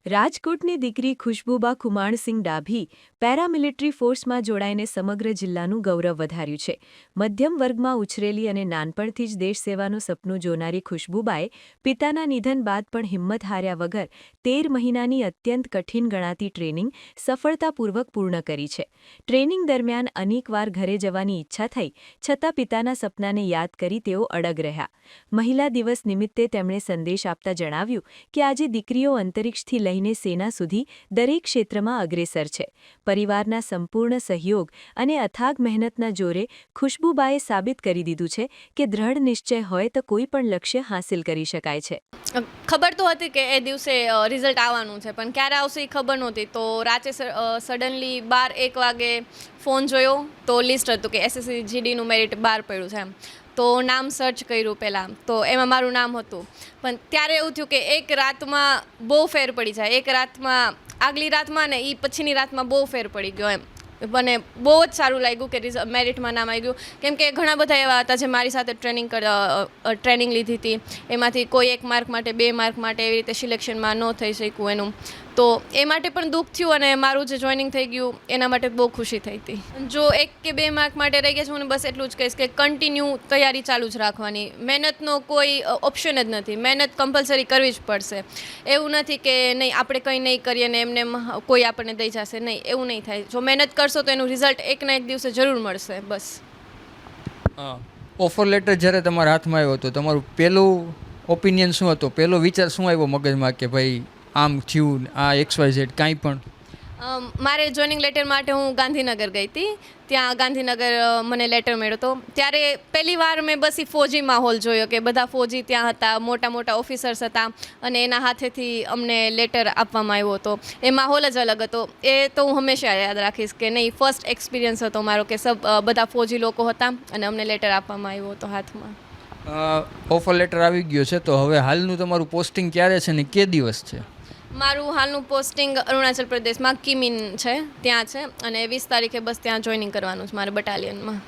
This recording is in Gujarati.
રાજકોટની દીકરી ખુશ્બુબા ખુમાણસિંહ ડાભી પેરામિલિટરી ફોર્સમાં જોડાઈને સમગ્ર જિલ્લાનું ગૌરવ વધાર્યું છે. મધ્યમ વર્ગમાં ઉછરેલી અને નાનપણથી જ દેશ સેવાનું સપનું જોનારી ખુશ્બુબાએ પિતાના નિધન બાદ પણ હિંમત હાર્યા વગર 13 મહિનાની અત્યંત કઠિન ગણાતી ટ્રેનિંગ સફળતાપૂર્વક પૂર્ણ કરી છે. ટ્રેનિંગ દરમિયાન અનેકવાર ઘરે જવાની ઈચ્છા થઈ, છતાં પિતાના સપનાને યાદ કરી તેઓ અડગ રહ્યા. મહિલા દિવસ નિમિત્તે તેમણે સંદેશ આપતા જણાવ્યું કે આજે દીકરીઓ અંતરિક્ષથી લઈને સેના સુધી દરેક ક્ષેત્રમાં અગ્રેસર છે. પરિવારના સંપૂર્ણ સહયોગ અને અથાગ મહેનતના જોરે ખુશ્બુબાએ સાબિત કરી દીધું છે કે દ્રઢ નિશ્ચય હોય તો કોઈ પણ લક્ષ્ય હાંસિલ કરી શકાય છે. ખબર તો હતી કે એ દિવસે રિઝલ્ટ આવવાનું છે, પણ ક્યારે આવશે એ ખબર નહોતી. તો રાતે સડનલી 12-1 વાગે ફોન જોયો તો લિસ્ટ હતું કે એસએસસી જીડીનું મેરિટ બહાર પડ્યું છે એમ. તો નામ સર્ચ કર્યું પહેલાં, તો એમાં મારું નામ હતું. પણ ત્યારે એવું થયું કે એક રાતમાં બહુ ફેર પડી જાય. એક રાતમાં, આગલી રાતમાં ને એ પછીની રાતમાં બહુ ફેર પડી ગયો એમ. મને બહુ જ સારું લાગ્યું કે મેરિટમાં નામ આવી ગયું. કેમ કે ઘણા બધા એવા હતા જે મારી સાથે ટ્રેનિંગ લીધી હતી. એમાંથી કોઈ 1 માર્ક માટે, 2 માર્ક માટે એવી રીતે સિલેક્શનમાં ન થઈ શક્યું એનું. તો એ માટે પણ દુઃખ થયું, અને મારું જે જોઈનિંગ થઈ ગયું એના માટે બહુ ખુશી થઈ હતી. જો 1 કે 2 માર્ક માટે રહી ગયા છે, હું બસ એટલું જ કહીશ કે કન્ટિન્યુ તૈયારી ચાલુ જ રાખવાની. મહેનતનો કોઈ ઓપ્શન જ નથી. મહેનત કમ્પલસરી કરવી જ પડશે. એવું નથી કે નહીં આપણે કંઈ નહીં કરીએ ને એમને કોઈ આપણને દઈ જશે. નહીં, એવું નહીં થાય. જો મહેનત કરશો તો એનું રિઝલ્ટ એકના એક દિવસે જરૂર મળશે. બસ. ઓફર લેટર જ્યારે તમારા હાથમાં આવ્યો હતો, તમારું પહેલું ઓપિનિયન શું હતો? પહેલો વિચાર શું આવ્યો મગજમાં કે ભાઈ આમ થયું, આ XYZ કાંઈ પણ? મારે જોઈનિંગ લેટર માટે હું ગાંધીનગર ગઈ હતી. ત્યાં ગાંધીનગર મને લેટર મળ્યો હતો. ત્યારે પહેલી વાર મેં બસ એ ફૌજી માહોલ જોયો કે બધા ફૌજી ત્યાં હતા, મોટા મોટા ઓફિસર્સ હતા, અને એના હાથેથી અમને લેટર આપવામાં આવ્યો હતો. એ માહોલ જ અલગ હતો. એ તો હું હંમેશા યાદ રાખીશ કે નહીં, ફર્સ્ટ એક્સપિરિયન્સ હતો મારો કે બધા ફૌજી લોકો હતા અને અમને લેટર આપવામાં આવ્યો હતો હાથમાં. ઓફર લેટર આવી ગયો છે, તો હવે હાલનું તમારું પોસ્ટિંગ ક્યારે છે ને કે દિવસ છે? મારું હાલનું પોસ્ટિંગ અરુણાચલ પ્રદેશમાં કિમીન છે, ત્યાં છે, અને 20 તારીખે બસ ત્યાં જોઈનિંગ કરવાનું છે મારે બટાલિયનમાં.